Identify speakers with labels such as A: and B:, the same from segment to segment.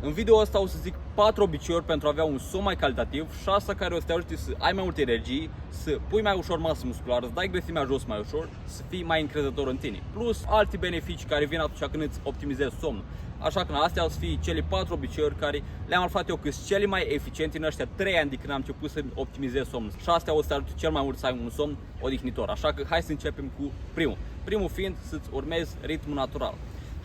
A: În video ăsta o să zic 4 obiceiuri pentru a avea un somn mai calitativ, 6 care o să te ajute să ai mai multe energie, să pui mai ușor masă musculară, să dai grăsimea jos mai ușor, să fii mai încrezător în tine. Plus alte beneficii care vin atunci când îți optimizezi somnul. Așa că astea o să fie cele 4 obiceiuri care le-am aflat eu că sunt cele mai eficiente în ăștia 3 ani de când am început să optimizez somnul. Și astea o să te ajute cel mai mult să ai un somn odihnitor. Așa că hai să începem cu primul. Primul fiind să-ți urmezi ritmul natural.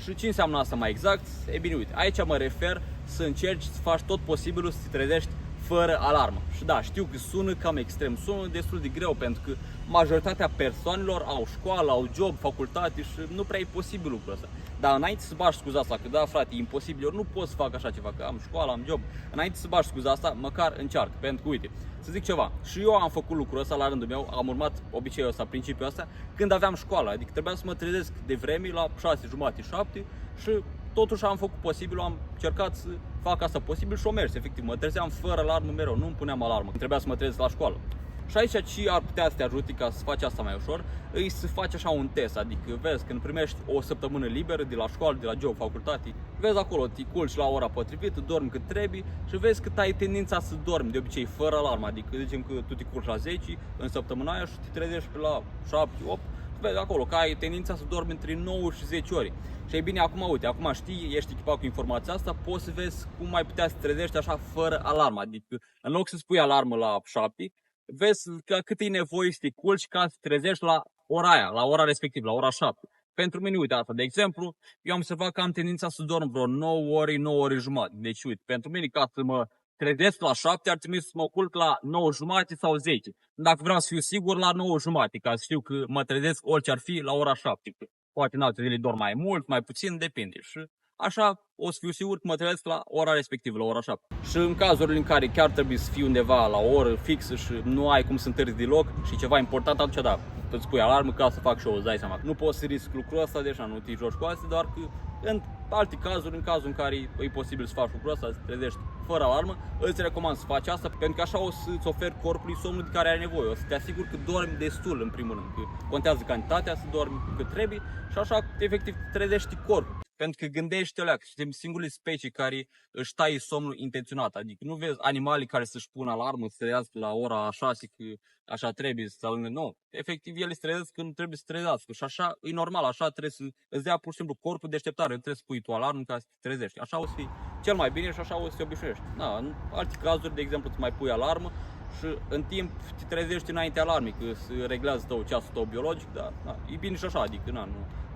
A: Și ce înseamnă asta mai exact? E bine, uite, aici mă refer să încerci să faci tot posibilul să te trezești fără alarmă. Și da, știu că sună cam extrem, sună destul de greu pentru că majoritatea persoanelor au școală, au job, facultate și nu prea e posibil lucrul ăsta. Dar înainte să bagi scuza asta, că da frate, e imposibil, eu nu pot să fac așa ceva, că am școală, am job. Înainte să bagi scuza asta, măcar încearcă, pentru că uite, să zic ceva, și eu am făcut lucrul ăsta la rândul meu, am urmat obiceiul ăsta, principiul ăsta, când aveam școală, adică trebuia să mă trezesc de vreme la 6:30, 7 și totuși am făcut posibil, am încercat să fac asta posibil și o mers, efectiv, mă trezeam fără alarmă mereu, nu îmi puneam alarmă, trebuia să mă trezesc la școală. Și aici ce ar putea să te ajute ca să faci asta mai ușor, e să faci așa un test, adică vezi când primești o săptămână liberă de la școală, de la job, facultate, vezi acolo, te culci la ora potrivită, dormi cât trebuie și vezi că ai tendința să dormi de obicei fără alarmă, adică zicem că tu te culci la 10 în săptămâna aia și te trezești pe la 7, 8, vezi acolo că ai tendința să dormi între 9 și 10 ori. Și e bine, acum uite, acum știi, ești echipat cu informația asta, poți să vezi cum ai putea să te trezești așa fără alarmă, adică în loc să spui alarmă la 7, vezi cât e nevoie să te culci ca să te trezești la ora aia, la ora respectivă, la ora 7. Pentru mine, uite asta, de exemplu, eu am observat că am tendința să dorm vreo 9 ori, 9 ori jumătate. Deci, uite, pentru mine, ca să mă trezesc la 7, ar trebui să mă culc la 9 jumate sau 10. Dacă vreau să fiu sigur, la 9 jumate, ca să știu că mă trezesc orice ar fi la ora 7. Poate în alte zile dorm mai mult, mai puțin, depinde. Și așa o să fiu sigur că mă trezesc la ora respectivă, la ora 7. Și în cazurile în care chiar trebuie să fii undeva la o oră fixă și nu ai cum să întârzi deloc și ceva important, atunci da, îți pui alarmă ca să fac și eu, îți dai seama. Nu poți să risc lucrul ăsta, deja nu te joci cu astea, doar că în alte cazuri, în cazul în care e posibil să faci lucrul ăsta, să te trezești fără alarmă, îți recomand să faci asta pentru că așa o să-ți oferi corpului somnul de care ai nevoie. O să te asiguri că dormi destul în primul rând, că contează cantitatea, să dormi cât trebuie și așa efectiv trezești corpul. Pentru că gândește-o, suntem singurile specii care își taie somnul intenționat. Adică nu vezi animale care să-și pună alarmă, să se trezească la ora 6, că așa trebuie să alungă. Nu, efectiv ele se trezesc când trebuie să se trezească. Și așa e normal, așa trebuie să îți dea pur și simplu corpul deșteptare. Nu trebuie să pui tu alarmă ca să te trezești. Așa o să fie cel mai bine și așa o să te obișnuiești. Da, în alte cazuri, de exemplu, îți mai pui alarmă și în timp te trezești înainte alarmei, că se reglează ceasul tău biologic, dar e bine și așa, adică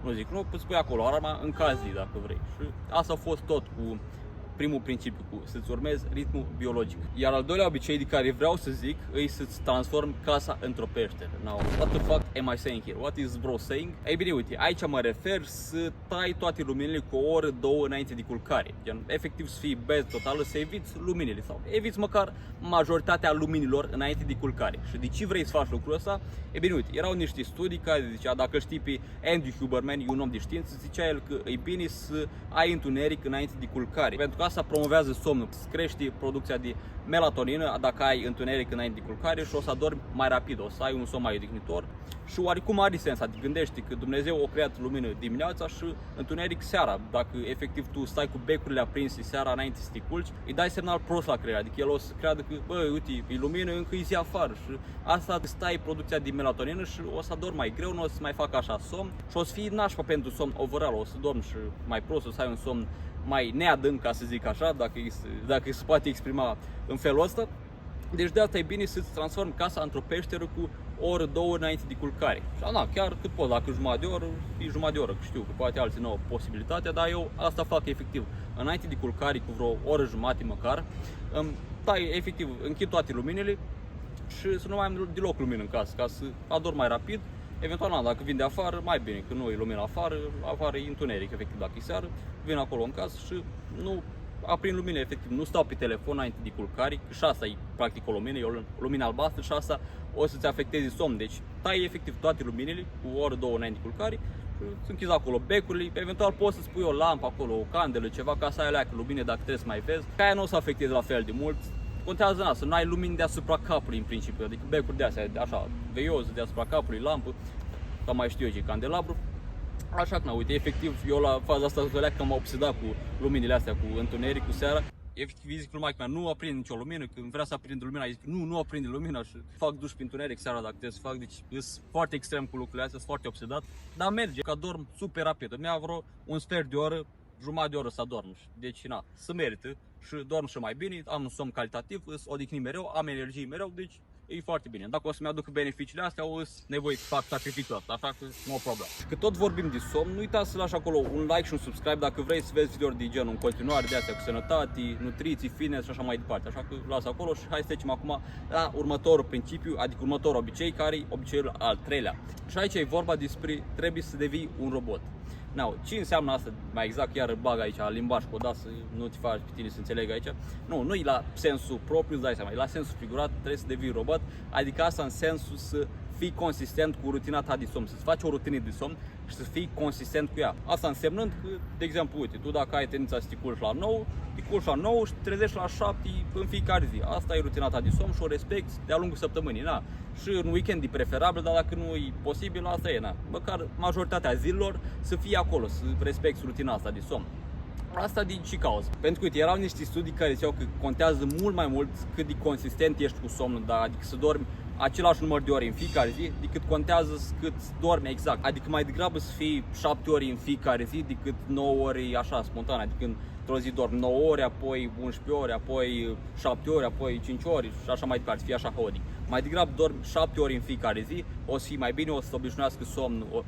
A: nu zic, nu îți pui acolo alarma în caz de dacă vrei. Și asta a fost tot cu primul principiu, cu să-ți urmezi ritmul biologic. Iar al doilea obicei de care vreau să zic e să-ți transformi casa într-o peșteră. Now, what the fuck am I saying here? What is bro saying? Ei bine, uite, aici mă refer să tai toate luminile cu o oră, două înainte de culcare. Gen, efectiv să fii bez totală, să eviți luminile sau eviți măcar majoritatea luminilor înainte de culcare. Și de ce vrei să faci lucrul ăsta? Ei bine, uite, erau niște studii care zicea, dacă știi pe Andrew Huberman, e un om de știință, zicea el că e bine să ai întuneric înainte de culcare. Pentru că asta promovează somnul, îți crește producția de melatonină dacă ai întuneric înainte de culcare și o să adormi mai rapid, o să ai un somn mai odihnitor și oarecum are sens, adică gândește că Dumnezeu a creat lumină dimineața și întuneric seara. Dacă efectiv tu stai cu becurile aprinse seara înainte să te culci, îi dai semnal prost la creier, adică el o să creadă că, bă, uite, e lumină, încă e zi afară și asta stai producția de melatonină și o să adormi mai greu, nu o să mai facă așa somn și o să fii nașpa pentru somn overall, o să dormi și mai prost, o să ai un somn mai neadânc, ca să zic așa, dacă se poate exprima în felul ăsta. Deci de asta e bine să-ți transformi casa într-o peșteră cu o oră, două înainte de culcare. Și na, chiar cât poți, dacă jumătate de oră, e jumătate de oră, că știu că poate alții nu au posibilitatea, dar eu asta fac efectiv. Înainte de culcare, cu vreo oră jumate măcar, tai efectiv, închid toate luminile și să nu mai am deloc lumină în casă, ca să adorm mai rapid. Eventual, dacă vin de afară, mai bine, că nu e lumină afară e întuneric, efectiv, dacă e seară, vin acolo în casă și nu aprind lumină, efectiv, nu stau pe telefon înainte de culcare, că și asta e practic o lumină, e o lumină albastră și asta o să-ți afecteze somn, deci tai efectiv toate luminile cu o oră, două înainte de culcare și îți închizi acolo becurile, eventual poți să-ți pui o lampă acolo, o candelă, ceva, ca să ai alea cu lumină dacă trebuie să mai vezi, ca aia nu o să afecteze la fel de mult. Contează să nu ai lumini deasupra capului în principiu, adică becuri de astea, așa, veioză deasupra capului, lampă, sau mai știu eu ce, candelabru. Așa că, uite, efectiv, eu la faza asta că m-a obsedat cu luminile astea, cu întunericul seara. Efectiv, zic lui maică mea, nu aprinde nicio lumină, când vrea să aprinde lumina, zic, nu aprinde lumina și fac duș prin întuneric seara dacă trebuie să fac, deci sunt foarte extrem cu lucrurile astea, sunt foarte obsedat, dar merge, că dorm super rapid, îmi ia vreo un sfert de oră, jumătate de oră să adorm, deci na, să merită și dorm și mai bine, am un somn calitativ, îs odihni mereu, am energie mereu, deci e foarte bine. Dacă o să-mi aduc beneficiile astea, o să nevoie să fac sacrificiul ăsta, așa că nu o problemă. Și că tot vorbim de somn, nu uita să lași acolo un like și un subscribe dacă vrei să vezi videouri de genul în continuare, de astea cu sănătate, nutriții, fitness și așa mai departe. Așa că lasă acolo și hai să trecem acum la următorul principiu, adică următorul obicei, care e obiceiul al treilea. Și aici e vorba despre trebuie să devii un robot. Now, ce înseamnă asta mai exact, iar bag aici limbaj codat să nu te faci pe tine să înțeleg aici. Nu e la sensul propriu, îți dai seama, e la sensul figurat, trebuie să devii robot, adică asta în sensul să fii consistent cu rutina ta de somn, să-ți faci o rutină de somn și să fii consistent cu ea. Asta însemnând că, de exemplu, uite, tu dacă ai tendința să te culci la 9, te culci la 9 și te trezești la 7 în fiecare zi. Asta e rutina ta de somn și o respecti de-a lungul săptămânii, na. Și în weekend e preferabil, dar dacă nu e posibil, asta e, na. Măcar majoritatea zilelor să fii acolo, să respecti rutina asta de somn. Asta din ce cauză? Pentru că uite, erau niște studii care ziceau că contează mult mai mult cât de consistent ești cu somnul, dar adică să dormi același număr de ore în fiecare zi, decât contează cât dormi exact. Adică mai degrabă să fii 7 ore în fiecare zi decât 9 ore așa spontan, adică într-o zi dormi 9 ore, apoi 11 ore, apoi 7 ore, apoi 5 ore și așa mai departe, să fie așa haotic. Mai degrabă dormi 7 ore în fiecare zi, o să fii mai bine, o să obișnuiască somnul,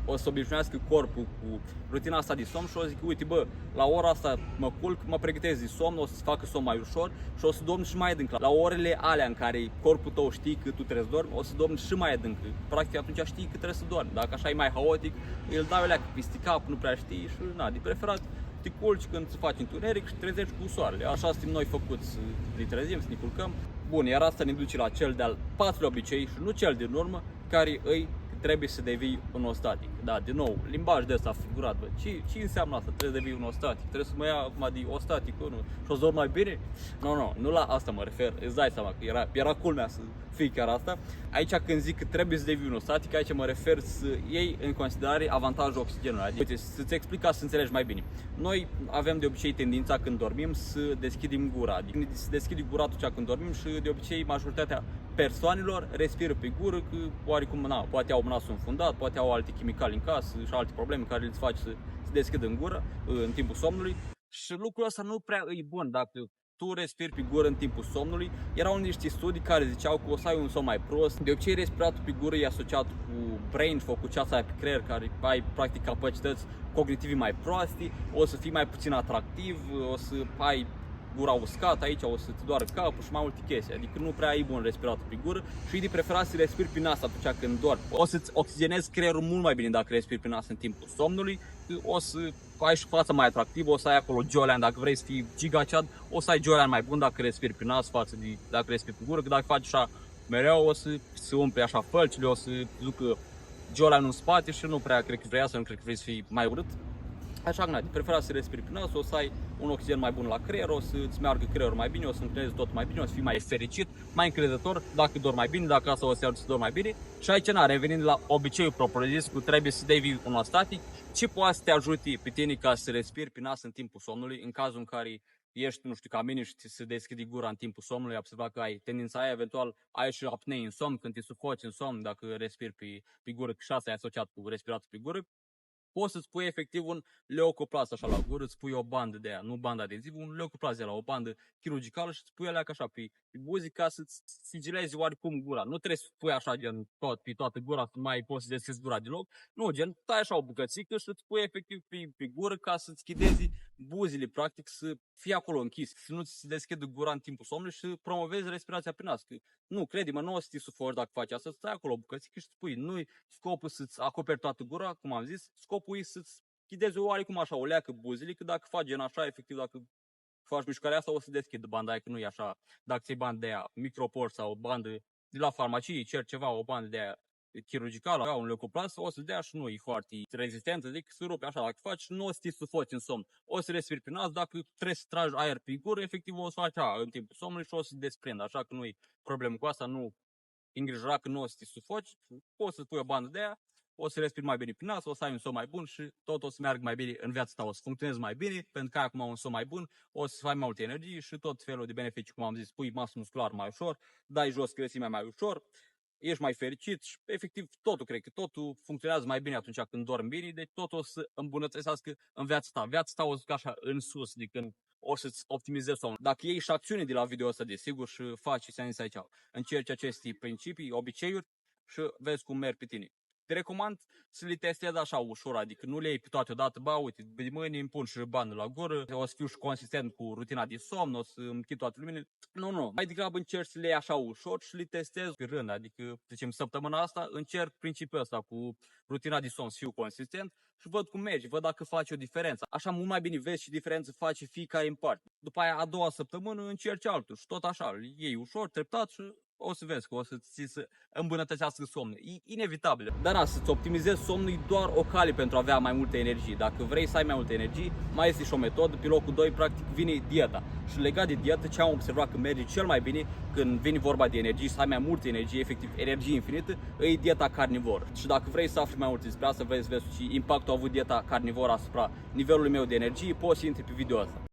A: o să obișnuiască corpul cu rutina asta de somn și o să zic, uite bă, la ora asta mă culc, mă pregătesc de somn, o să-ți facă somn mai ușor și o să dormi și mai adânc. La orele alea în care corpul tău știi că tu trebuie să dormi, o să dormi și mai adânc. Practic atunci știi că trebuie să dormi. Dacă așa e mai haotic, îl dau alea peste cap, nu prea știi și na, de preferat te culci când îți faci întuneric și trezești cu soarele. Așa suntem noi făcuți să ne trezim, să ne culcăm. Bun, iar asta ne duce la cel de-al patrulea obicei și nu cel din urmă, care îi trebuie să devii un ostatic. Da, din nou, limbaj de ăsta figurat, bă. Ce înseamnă asta? Trebuie să devii un ostatic. Trebuie să mă ia acum de ostatic, nu? Și o să dorm mai bine? Nu la asta mă refer. Îți dai seama că era culmea să fii chiar asta. Aici când zic că trebuie să devii un ostatic, aici mă refer să iei în considerare avantajul oxigenului. Adică, uite, să-ți explic ca să înțelegi mai bine. Noi avem de obicei tendința când dormim să deschidem gura. Adică să deschidem gura atunci când dormim și de obicei majoritatea persoanelor respiră pe gură, că oarecum, poate au nasul înfundat, poate au alte chimicali în casă și alte probleme care îți fac să deschidă în gură în timpul somnului. Și lucrul ăsta nu prea e bun dacă tu respiri pe gură în timpul somnului. Erau niște studii care ziceau că o să ai un somn mai prost. De obicei respiratul pe gură e asociat cu brain fog, cu ceața aia pe creier, care ai practic capacități cognitive mai proaste, o să fii mai puțin atractiv, o să ai gura uscată, aici o să-ți doară capul și mai multe chestii. Adică nu prea ai bun respiratul pe gură și e de preferat să respiri prin nas atunci când dormi. O să-ți oxigenezi creierul mult mai bine dacă respiri prin nas în timpul somnului. O să ai și fața mai atractivă, o să ai acolo jolene, dacă vrei să fii gigacead, o să ai jolene mai bun dacă respiri prin nas față de dacă respiri pe gură, că dacă faci așa mereu o să se umple așa fălcile, o să ducă jolene în spate și nu prea cred că vrei asta, nu cred că vrei să fii mai urât. Așa că, de preferat să respiri prin nas, o să ai un oxigen mai bun la creier, o să-ți meargă creierul mai bine, o să încrezi tot mai bine, o să fii mai fericit, mai încrezător dacă dormi mai bine, dacă asta o să ajute să dormi mai bine. Și aici, revenind la obiceiul propriu-zis, cu trebuie să devii un ostatic, ce poate să te ajute pe tine ca să respiri prin nas în timpul somnului, în cazul în care ești, nu știu, ca mine și ți se deschide gura în timpul somnului, ai observat că ai tendința aia, eventual ai și apnei în somn, când te sufoci în somn, dacă respiri pe gură, că și asta e asociat cu respiratul pe gură. Poți să-ți pui efectiv un leucoplast așa la gură, îți pui o bandă de aia, nu bandă adezivă, un leucoplast de la o bandă chirurgicală și îți pui alea așa pe buzi ca să-ți sigilezi oarecum gura. Nu trebuie să pui așa gen pe toată gura, să mai poți să deschizi gura deloc. Nu, gen, tai așa o bucățică și îți pui efectiv pe gură ca să-ți chidezi buzile, practic, să fie acolo închis, să nu ți deschidă gura în timpul somnului și să promovezi respirația prin nas. Nu, crede-mă, nu o să te sufoci dacă faci asta, stai acolo o bucățică și îți pui. Nu-i scopul să-ți acoperi toată gura, cum am zis, scopul e să-ți chidezi oarecum așa o leacă buzile, că dacă faci gen așa, efectiv, dacă faci mișcarea asta, o să deschid banda aia, că nu e așa. Dacă ți-ai bandă de aia microport sau o bandă de la farmacie, cer ceva, o bandă de aia chirurgicală, un leucoplast, o să dea și nu e foarte rezistentă, zic, să rupe așa, dacă faci, nu o să te sufoci în somn. O să respiri prin nas, dacă trebuie să tragi aer pe gură, efectiv o să faci așa în timpul somnului și o să desprinde, așa că nu e problemă cu asta, nu îngrijora că nu o să te sufoci, poți să pui o bandă de aia, o să respiri mai bine prin nas, o să ai un somn mai bun și tot o să meargă mai bine în viața ta, o să funcționezi mai bine, pentru că ai acum un somn mai bun, o să ai mai multe energie și tot felul de beneficii, cum am zis, pui masă musculară mai ușor, dai jos grăsimea mai ușor, ești mai fericit și efectiv totul, cred că totul funcționează mai bine atunci când dormi bine, deci totul o să îmbunătățească în viața ta. Viața ta o să ducă așa în sus, adică o să-ți optimizezi somnul. Dacă iei și acțiune de la video ăsta, desigur, și faci ce ți-am zis aici, încerci aceste principii, obiceiuri și vezi cum merg pe tine. Te recomand să le testezi așa ușor, adică nu le iei pe toate odată, uite, de mâine îmi pun și bani la gură, o să fiu și consistent cu rutina de somn, o să închid toate lumine. Nu, mai degrabă încerci să le iei așa ușor și le testezi pe rând, adică, zicem, săptămâna asta încerc principiul ăsta cu rutina de somn, să fiu consistent și văd cum merge, văd dacă face o diferență. Așa mult mai bine vezi ce diferență face fiecare în parte. După aia, a doua săptămână încerci altul și tot așa, îl iei ușor, treptat și o să vezi că o să ți se îmbunătățească somnul. E inevitabil. Dar să-ți optimizezi somnul e doar o cale pentru a avea mai multă energie. Dacă vrei să ai mai multă energie, mai este și o metodă. Pe locul 2, practic, vine dieta. Și legat de dietă, ce am observat că merge cel mai bine când vine vorba de energie, să ai mai multă energie, efectiv energie infinită, e dieta carnivoră. Și dacă vrei să afli mai multe despre asta, vezi ce impactul a avut dieta carnivoră asupra nivelului meu de energie, poți să intri pe video asta.